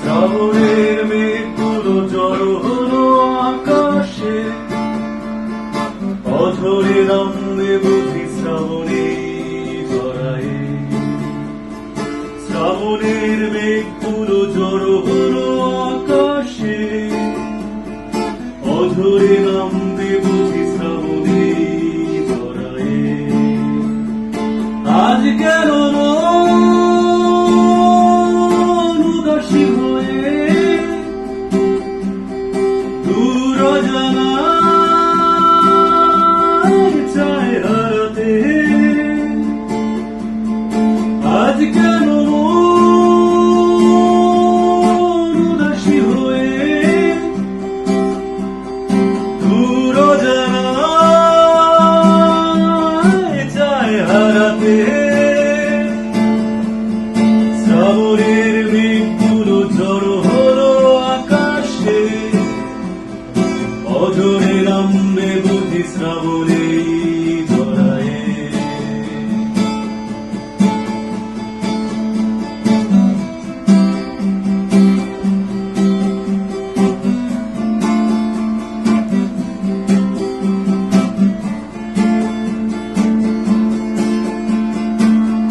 শ্রাবণের মেঘগুলো জড়ো হলো আকাশে, অঝরে নামবে বুঝি শ্রাবণী জড়ায়ে। শ্রাবণের মেঘগুলো জড়ো হলো আকাশে, অঝরে নামবে বুঝি শ্রাবণী জড়ায়ে। আজ কেন উদাসী হয়ে দূর অজানায় চায় হারাতে? আজ কেন উদাসী হয়ে দূর অজানায় চায় হারাতে? শ্রাবণের মেঘগুলো জড়ো হলো আকাশে, অঝরে নামবে বুঝি শ্রাবণী জড়ায়ে।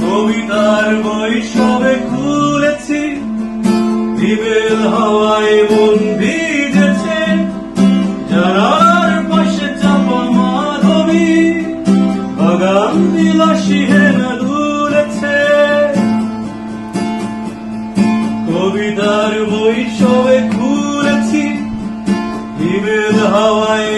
কবিতার বই সবে খুলেছি, নিবেল হাওয়ায় মন ভিজেছে, জানালার পাশে চাপা মাধবী বাগান বিলাসী হেনা দুলেছে। কবিতার বই সবে খুলেছি, নিবেল হাওয়ায়